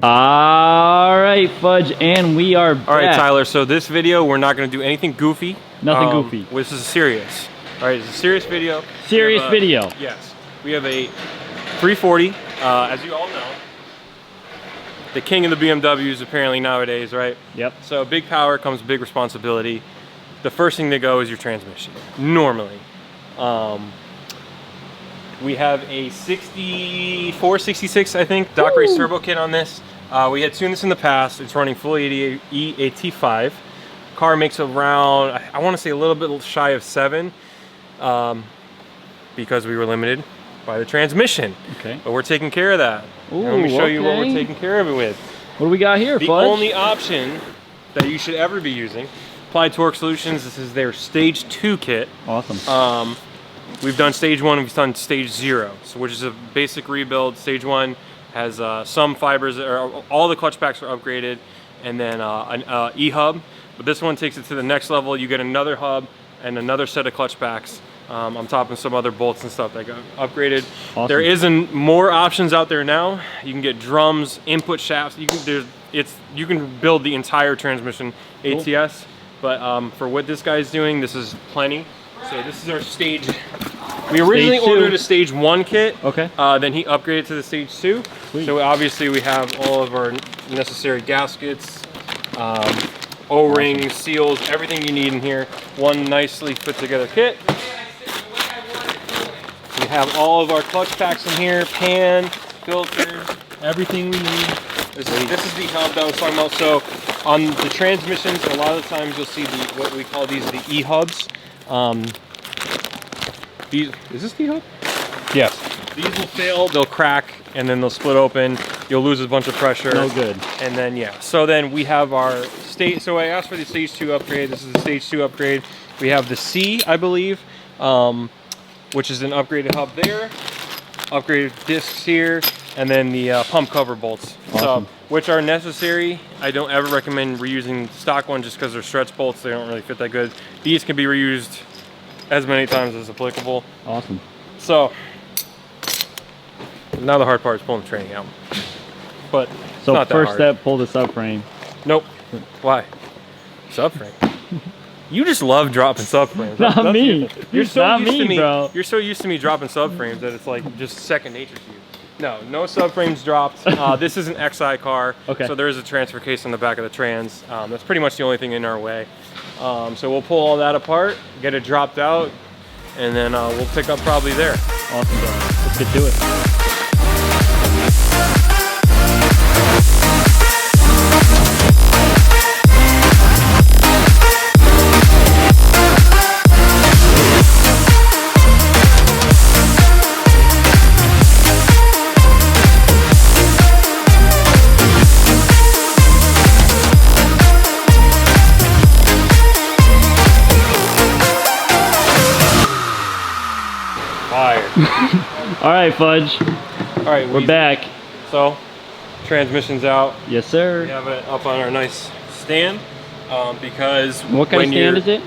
All right, Fudge, and we are back. All right, Tyler, so this video, we're not going to do anything goofy. Nothing goofy. This is serious. All right, it's a serious video. Serious video. Yes. We have a 340, as you all know. The king of the BMWs apparently nowadays, right? Yep. So big power comes big responsibility. The first thing to go is your transmission, normally. We have a 64, 66, I think, Doc Race turbo kit on this. We had tuned this in the past. It's running full E85. Car makes around, I want to say a little bit shy of 7, because we were limited by the transmission. Okay. But we're taking care of that. Ooh, let me show you what we're taking care of it with. What do we got here, The Fudge? only option that you should ever be using, Applied Torque Solutions. This is their Stage 2 kit. Awesome. We've done Stage 1, we've done Stage 0, so which is a basic rebuild. Stage 1 has some fibers, all the clutch packs are upgraded, and then an E-hub. But this one takes it to the next level. You get another hub and another set of clutch packs on top of some other bolts and stuff that got upgraded. Awesome. There isn't more options out there now. You can get drums, input shafts. You can build the entire transmission ATS. But for what this guy's doing, this is plenty. So this is our stage. We originally ordered a Stage 1 kit. Okay. Then he upgraded to the Stage 2. Sweet. So obviously we have all of our necessary gaskets, O-rings, seals, everything you need in here. One nicely put together kit. We have all of our clutch packs in here, pan, filters, everything we need. This is the hub that I was talking about. So on the transmissions, a lot of the times you'll see what we call these the E-hubs. Is this the hub? Yes. These will fail, they'll crack, and then they'll split open. You'll lose a bunch of pressure. No good. And then, yeah. So then we have our stage. So I asked for the Stage 2 upgrade. This is the Stage 2 upgrade. We have the C, I believe, which is an upgraded hub there. Upgraded discs here. And then the pump cover bolts. Awesome. So, which are necessary. I don't ever recommend reusing stock ones just because they're stretch bolts. They don't really fit that good. These can be reused as many times as applicable. Awesome. So now the hard part is pulling the training out. But so not first that hard. step, pull the subframe. Nope. Why? Subframe. You just love dropping subframes. Not me. You're so not used me, to me, bro. You're so used to me dropping subframes that it's like just second nature to you. No subframes dropped. This is an XI car, okay. So there is a transfer case on the back of the trans. That's pretty much the only thing in our way. So we'll pull all that apart, get it dropped out, and then we'll pick up probably there. Awesome, bro. Let's get to it. All right, Fudge. All right, we're back. So, transmission's out. Yes, sir. We have it up on our nice stand because what kind of stand is it?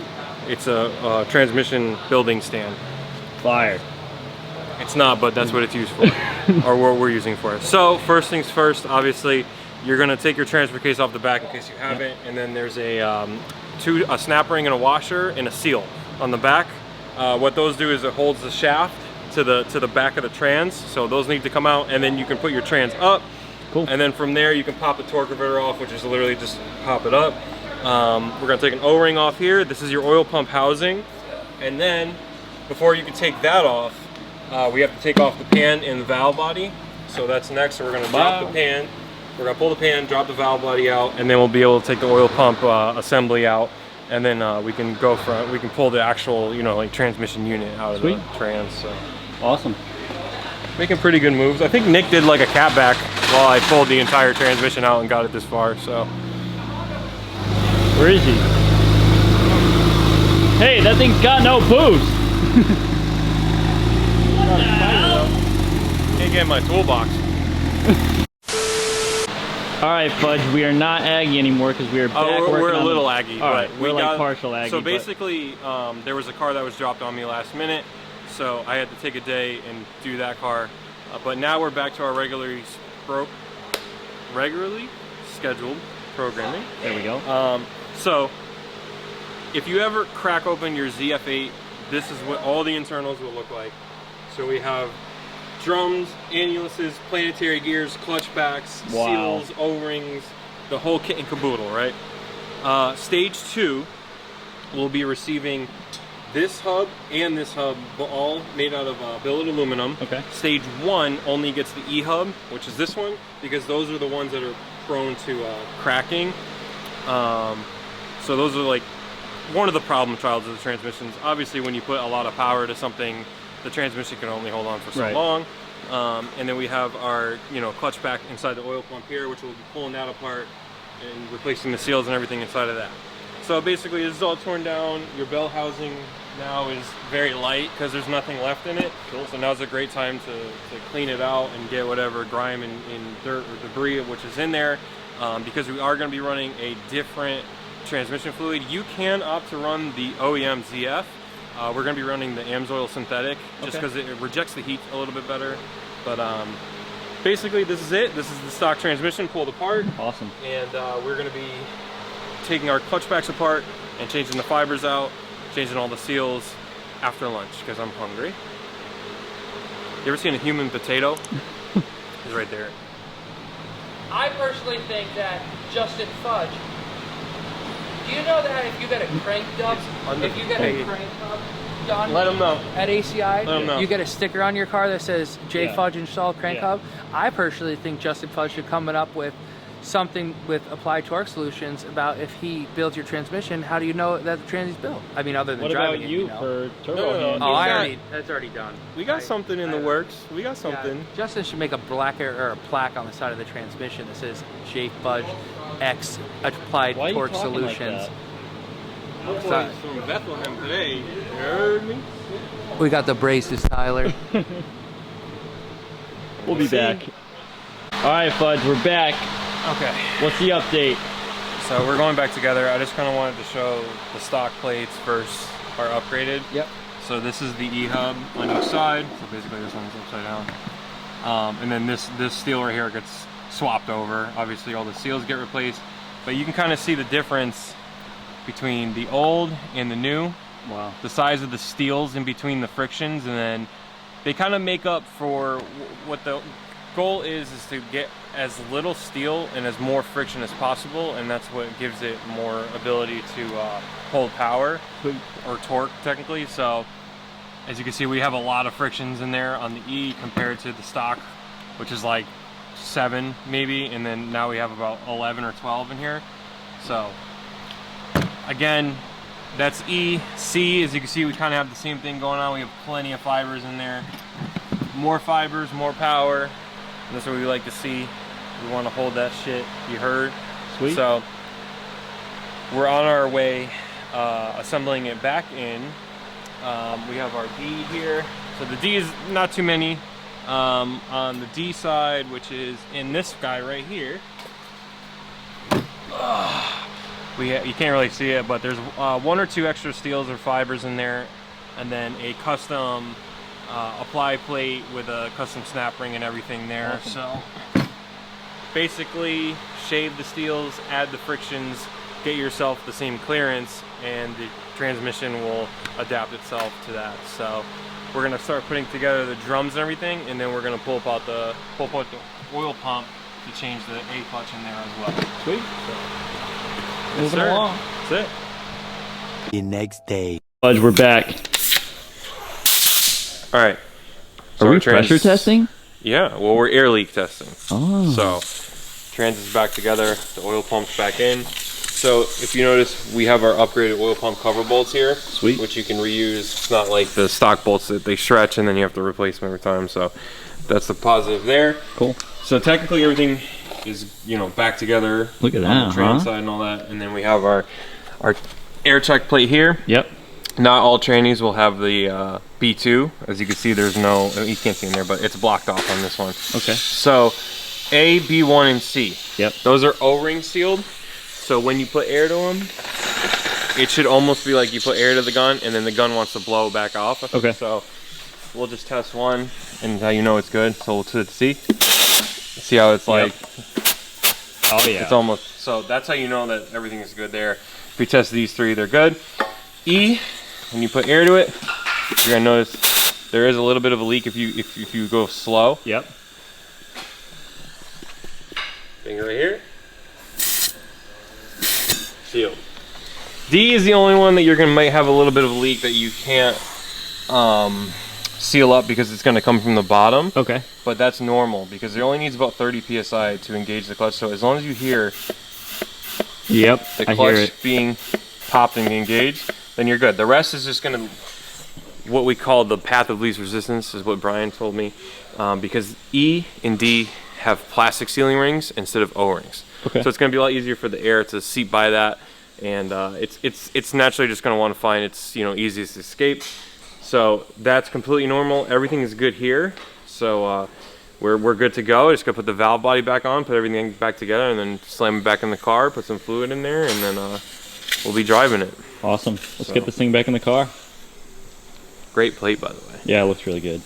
It's a transmission building stand. Fire. It's not, but that's what it's used for, or what we're using for it. So, first things first. Obviously, you're gonna take your transfer case off the back in case you haven't, and then there's a snap ring and a washer and a seal on the back. What those do is it holds the shaft to the back of the trans, so those need to come out, and then you can put your trans up. Cool. And then from there you can pop the torque converter off, which is literally just pop it up. We're gonna take an O-ring off here. This is your oil pump housing, and then before you can take that off, we have to take off the pan and the valve body. So that's next. So we're gonna drop the pan. We're gonna pull the pan, drop the valve body out, and then we'll be able to take the oil pump assembly out. And then we can pull the actual, like transmission unit out of the trans. So. Awesome. Making pretty good moves. I think Nick did like a catback while I pulled the entire transmission out and got it this far, so. Where is he? Hey, that thing's got no boost. What the hell? Can't get in my toolbox. All right, Fudge, we are not Aggie anymore because we are back we're a little Aggie. All right, we're like partial Aggie. So basically, there was a car that was dropped on me last minute, so I had to take a day and do that car. But now we're back to our regularly regularly scheduled programming. There we go. So if you ever crack open your ZF8, this is what all the internals will look like. So we have drums, annuluses, planetary gears, clutch backs, Wow. seals, O-rings, the whole kit and caboodle, right? Stage 2 will be receiving this hub and this hub, all made out of billet aluminum. Okay. Stage 1 only gets the E-hub, which is this one, because those are the ones that are prone to cracking. So those are like one of the problem childs of the transmissions. Obviously, when you put a lot of power to something, the transmission can only hold on for so long. And then we have our, clutch pack inside the oil pump here, which we'll be pulling that apart and replacing the seals and everything inside of that. So basically, this is all torn down. Your bell housing now is very light because there's nothing left in it. Cool. So now's a great time to clean it out and get whatever grime and dirt or debris which is in there, because we are going to be running a different transmission fluid. You can opt to run the OEM ZF. We're going to be running the AMSOIL synthetic just because it rejects the heat a little bit better. But basically, this is it. This is the stock transmission pulled apart. Awesome. And we're going to be taking our clutch packs apart and changing the fibers out, changing all the seals after lunch because I'm hungry. You ever seen a human potato? He's right there. I personally think that Justin Fudge. Do you know that if you get a crank dub, if you get a crank hub done Let him know. at ACI, Let him know. you get a sticker on your car that says J Fudge installed crank hub? I personally think Justin Fudge should come up with something with Applied Torque Solutions about if he builds your transmission, how do you know that the transy's built? I mean, other than What driving about you it, for turbo? No, hand? Oh, that's already done. We got something in the works. We got Yeah, something. Justin should make a or a plaque on the side of the transmission that says J Fudge X Applied Why are you Torque talking like Solutions. that? Boys from Bethlehem today. You heard me? We got the braces, Tyler. We'll be back. All right, Fudge, we're back. Okay. What's the update? So we're going back together. I just kind of wanted to show the stock plates first are upgraded. Yep. So this is the E-hub on each side. So basically this one's upside down. And then this steel right here gets swapped over. Obviously all the seals get replaced. But you can kind of see the difference between the old and the new. Wow. The size of the steels in between the frictions, and then they kind of make up for what the goal is to get as little steel and as more friction as possible, and that's what gives it more ability to hold power or torque technically. So as you can see, we have a lot of frictions in there on the E compared to the stock, which is like 7 maybe, and then now we have about 11 or 12 in here. So again, that's E. C, as you can see, we kind of have the same thing going on. We have plenty of fibers in there. More fibers, more power. And that's what we like to see. We want to hold that shit, you heard? Sweet. So we're on our way assembling it back in. We have our D here. So the D is not too many. On the D side, which is in this guy right here. You can't really see it, but there's 1 or 2 extra steels or fibers in there, and then a custom apply plate with a custom snap ring and everything there. Awesome. So basically shave the steels, add the frictions, get yourself the same clearance, and the transmission will adapt itself to that. So we're gonna start putting together the drums and everything, and then we're gonna pull out the oil pump to change the A clutch in there as well. Sweet. Yes, Moving sir. along. That's it. The next day. Fudge, we're back. All right. Are we our pressure testing? Yeah, well, we're air leak testing. Oh. So, trans is back together, the oil pump's back in. So, if you notice, we have our upgraded oil pump cover bolts here. Sweet. Which you can reuse. It's not like the stock bolts that they stretch and then you have to replace them every time. So, that's the positive there. Cool. So, technically, everything is, back together. Look at on that, the trans huh? side and all that. And then we have our air check plate here. Yep. Not all trannies will have the B2. As you can see, there's no, you can't see in there, but it's blocked off on this one. Okay. So A, B1, and C. Yep. Those are O-ring sealed. So when you put air to them, it should almost be like you put air to the gun and then the gun wants to blow back off. Okay. So we'll just test one and how you know it's good. So we'll to C. See how it's like Oh yeah. It's almost, so that's how you know that everything is good there. If you test these three, they're good. E, when you put air to it, you're gonna notice there is a little bit of a leak if you go slow. Yep. Finger right here. Sealed. D is the only one that you're gonna might have a little bit of a leak that you can't seal up because it's gonna come from the bottom. Okay. But that's normal because it only needs about 30 psi to engage the clutch. So as long as you hear Yep. the I hear clutch it. being popped and engaged, then you're good. The rest is just gonna, what we call the path of least resistance is what Brian told me, because E and D have plastic sealing rings instead of O-rings. Okay. So it's gonna be a lot easier for the air to seep by that, and it's naturally just gonna want to find its easiest escape. So that's completely normal. Everything is good here. So we're good to go. Just gotta put the valve body back on, put everything back together, and then slam it back in the car, put some fluid in there, and then we'll be driving it. Awesome. Let's get this thing back in the car. Great plate, by the way. Yeah, it looks really good.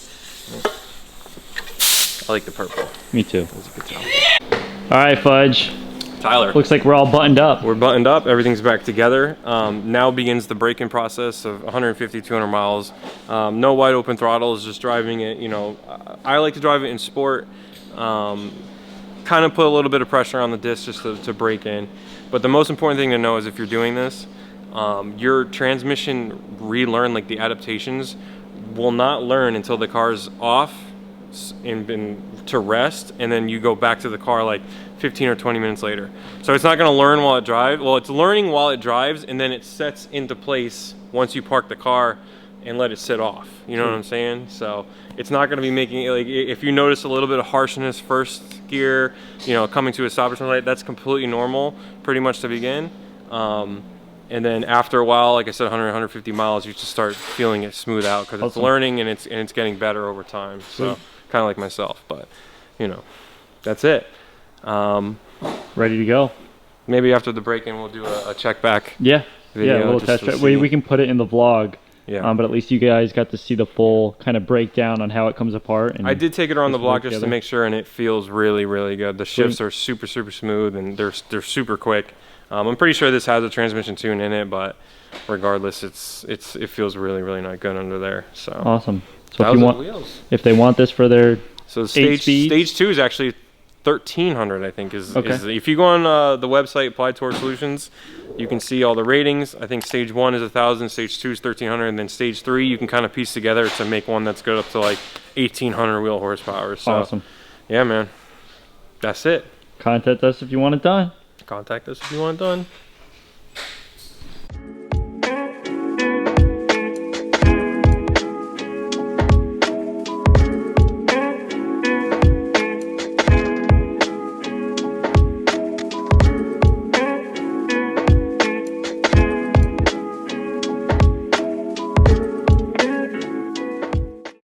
I like the purple. Me too. That's a good job. All right, Fudge. Tyler. Looks like we're all buttoned up. We're buttoned up, everything's back together. Now begins the braking process of 150, 200 miles. No wide open throttles, just driving it, I like to drive it in sport. Kind of put a little bit of pressure on the disc just to brake in. But the most important thing to know is if you're doing this, your transmission relearn, like the adaptations, will not learn until the car's off and been to rest, and then you go back to the car like 15 or 20 minutes later. So it's not going to learn while it drives. Well, it's learning while it drives, and then it sets into place once you park the car and let it sit off. You know what I'm saying? So it's not going to be making, like, if you notice a little bit of harshness first gear, coming to a stop or something like that, that's completely normal pretty much to begin. And then after a while, like I said, 100, 150 miles, you just start feeling it smooth out because it's learning and it's getting better over time. So kind of like myself, but that's it. Ready to go. Maybe after the break-in, we'll do a check back. Yeah. Video, yeah, a little just test to drive. see. We can put it in the vlog. Yeah. But at least you guys got to see the full kind of breakdown on how it comes apart. And I did take it around the just block work just to together. make sure, and it feels really, really good. The shifts are super, super smooth, and they're super quick. I'm pretty sure this has a transmission tune in it, but regardless, it feels really, really not good under there. So Awesome. So that if you was want, the wheels. if they want this for their So 8 speeds? stage 2 is actually 1300, I think. Okay. If you go on the website Applied Torque Solutions, you can see all the ratings. I think stage 1 is 1000, stage 2 is 1300, and then stage 3 you can kind of piece together to make one that's good up to like 1800 wheel horsepower. So Awesome. yeah, man, that's it. Contact us if you want it done. Contact us if you want it done.